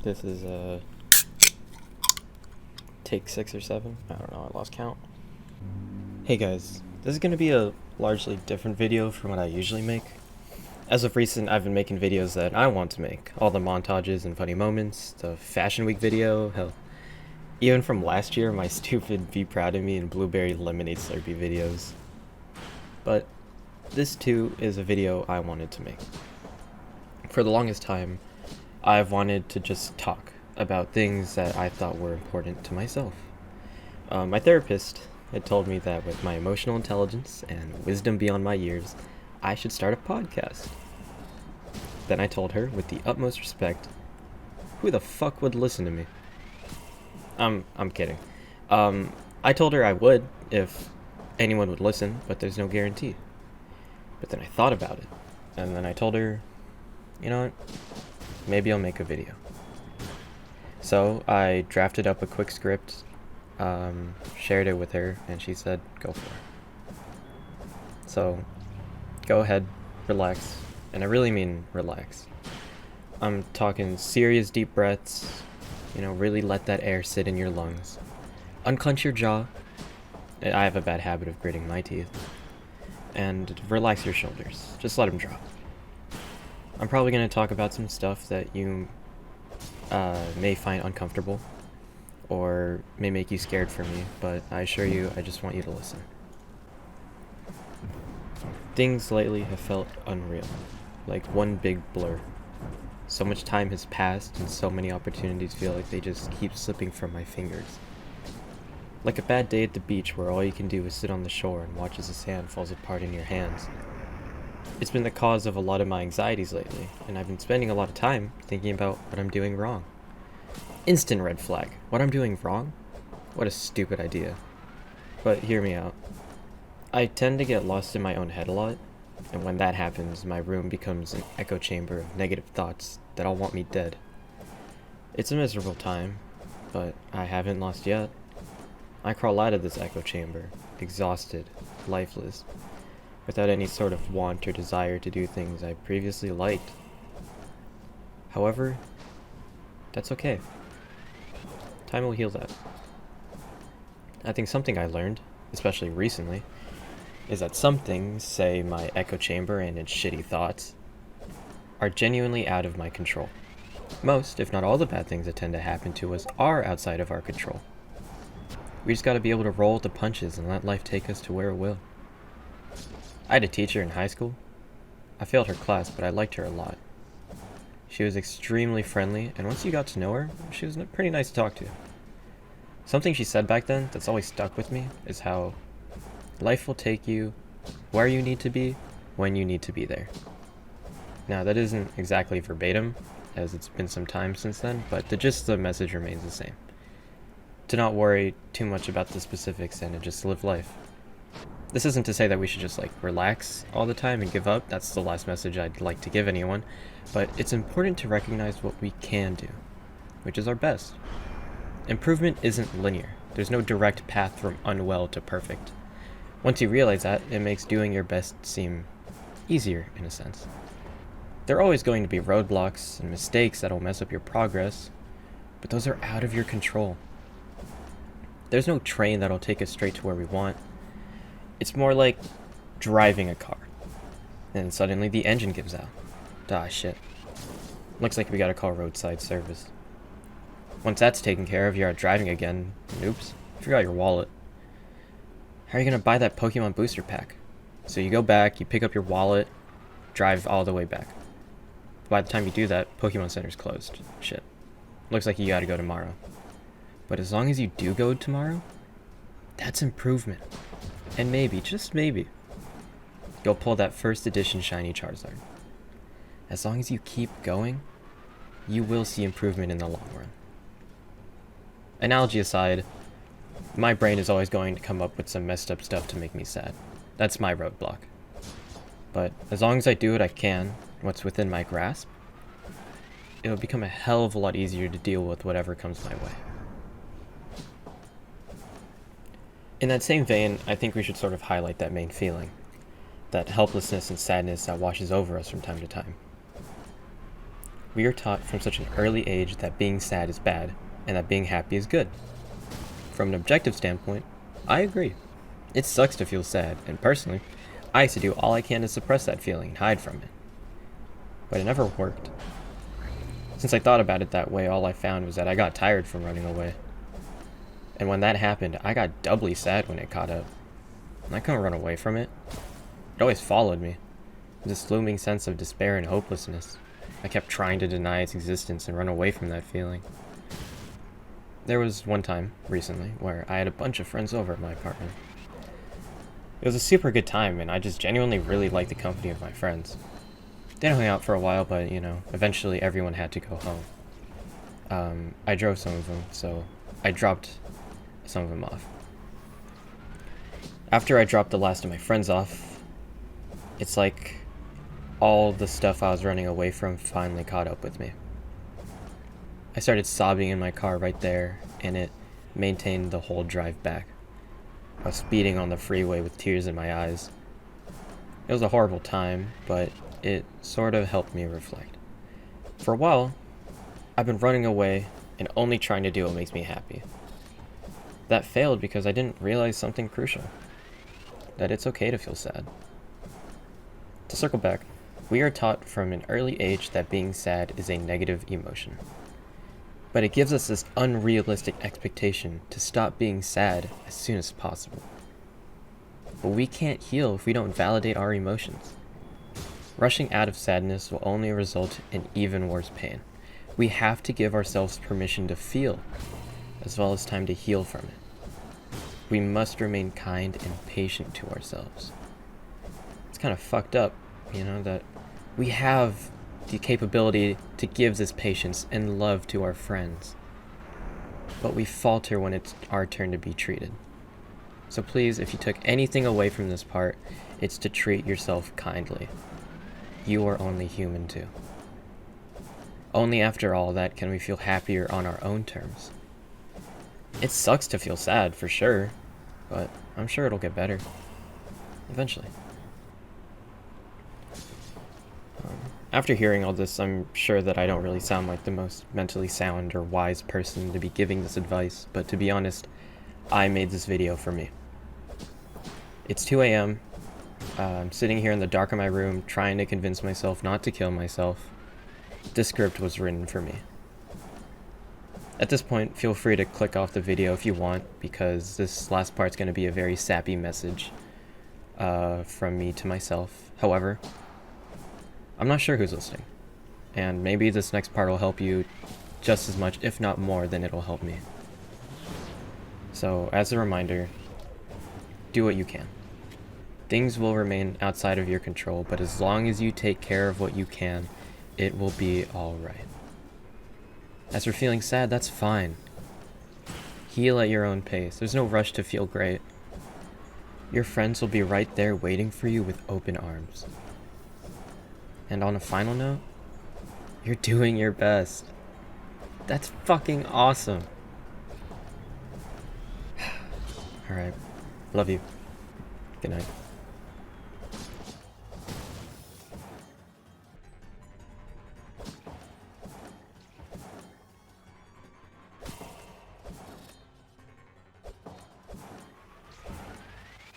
This is take 6 or 7. I don't know, I lost count. Hey guys, this is going to be a largely different video from what I usually make. As of recent, I've been making videos that I want to make. All the montages and funny moments, the Fashion Week video, hell, even from last year, my stupid Be Proud of Me and Blueberry Lemonade Slurpee videos. But this too is a video I wanted to make. For the longest time, I've wanted to just talk about things that I thought were important to myself. My therapist had told me that with my emotional intelligence and wisdom beyond my years, I should start a podcast. Then I told her, with the utmost respect, who the fuck would listen to me? I'm kidding. I told her I would if anyone would listen, but there's no guarantee. But then I thought about it, and then I told her, you know what, maybe I'll make a video. So I drafted up a quick script, shared it with her, and she said, go for it. So go ahead, relax, and I really mean relax. I'm talking serious deep breaths, really let that air sit in your lungs. Unclench your jaw. I have a bad habit of gritting my teeth. And relax your shoulders. Just let them drop. I'm probably going to talk about some stuff that you may find uncomfortable or may make you scared for me, but I assure you, I just want you to listen. Things lately have felt unreal, like one big blur. So much time has passed and so many opportunities feel like they just keep slipping from my fingers. Like a bad day at the beach where all you can do is sit on the shore and watch as the sand falls apart in your hands. It's been the cause of a lot of my anxieties lately, and I've been spending a lot of time thinking about what I'm doing wrong. Instant red flag. What I'm doing wrong? What a stupid idea. But hear me out. I tend to get lost in my own head a lot, and when that happens, my room becomes an echo chamber of negative thoughts that all want me dead. It's a miserable time, but I haven't lost yet. I crawl out of this echo chamber, exhausted, lifeless, without any sort of want or desire to do things I previously liked. However, that's okay. Time will heal that. I think something I learned, especially recently, is that some things, say my echo chamber and its shitty thoughts, are genuinely out of my control. Most, if not all the bad things that tend to happen to us are outside of our control. We just gotta be able to roll with the punches and let life take us to where it will. I had a teacher in high school. I failed her class, but I liked her a lot. She was extremely friendly, and once you got to know her, she was pretty nice to talk to. Something she said back then that's always stuck with me is how life will take you where you need to be, when you need to be there. Now, that isn't exactly verbatim, as it's been some time since then, but the gist of the message remains the same. To not worry too much about the specifics and to just live life. This isn't to say that we should just relax all the time and give up. That's the last message I'd like to give anyone. But it's important to recognize what we can do, which is our best. Improvement isn't linear. There's no direct path from unwell to perfect. Once you realize that, it makes doing your best seem easier in a sense. There are always going to be roadblocks and mistakes that'll mess up your progress, but those are out of your control. There's no train that'll take us straight to where we want. It's more like driving a car. And suddenly the engine gives out. Ah, shit. Looks like we gotta call roadside service. Once that's taken care of, you're out driving again. Oops, you forgot your wallet. How are you gonna buy that Pokemon booster pack? So you go back, you pick up your wallet, drive all the way back. By the time you do that, Pokemon Center's closed. Shit. Looks like you gotta go tomorrow. But as long as you do go tomorrow, that's improvement. And maybe, just maybe, you'll pull that first edition shiny Charizard. As long as you keep going, you will see improvement in the long run. Analogy aside, my brain is always going to come up with some messed up stuff to make me sad. That's my roadblock. But as long as I do what I can, what's within my grasp, it'll become a hell of a lot easier to deal with whatever comes my way. In that same vein, I think we should sort of highlight that main feeling, that helplessness and sadness that washes over us from time to time. We are taught from such an early age that being sad is bad, and that being happy is good. From an objective standpoint, I agree. It sucks to feel sad, and personally, I used to do all I can to suppress that feeling and hide from it. But it never worked. Since I thought about it that way, all I found was that I got tired from running away. And when that happened, I got doubly sad when it caught up. And I couldn't run away from it. It always followed me. This looming sense of despair and hopelessness. I kept trying to deny its existence and run away from that feeling. There was one time, recently, where I had a bunch of friends over at my apartment. It was a super good time, and I just genuinely really liked the company of my friends. They hung out for a while, but, eventually everyone had to go home. I drove some of them, so I dropped some of them off. After I dropped the last of my friends off, it's like all the stuff I was running away from finally caught up with me. I started sobbing in my car right there, and it maintained the whole drive back. I was speeding on the freeway with tears in my eyes. It was a horrible time, but it sort of helped me reflect. For a while, I've been running away and only trying to do what makes me happy. That failed because I didn't realize something crucial. That it's okay to feel sad. To circle back, we are taught from an early age that being sad is a negative emotion. But it gives us this unrealistic expectation to stop being sad as soon as possible. But we can't heal if we don't validate our emotions. Rushing out of sadness will only result in even worse pain. We have to give ourselves permission to feel, as well as time to heal from it. We must remain kind and patient to ourselves. It's kind of fucked up, that we have the capability to give this patience and love to our friends. But we falter when it's our turn to be treated. So please, if you took anything away from this part, it's to treat yourself kindly. You are only human too. Only after all that can we feel happier on our own terms. It sucks to feel sad, for sure, but I'm sure it'll get better. Eventually. After hearing all this, I'm sure that I don't really sound like the most mentally sound or wise person to be giving this advice, but to be honest, I made this video for me. It's 2 a.m. I'm sitting here in the dark of my room trying to convince myself not to kill myself. This script was written for me. At this point, feel free to click off the video if you want, because this last part's going to be a very sappy message from me to myself. However, I'm not sure who's listening, and maybe this next part will help you just as much, if not more, than it'll help me. So, as a reminder, do what you can. Things will remain outside of your control, but as long as you take care of what you can, it will be alright. As for feeling sad, that's fine. Heal at your own pace. There's no rush to feel great. Your friends will be right there waiting for you with open arms. And on a final note, you're doing your best. That's fucking awesome. Alright. Love you. Good night.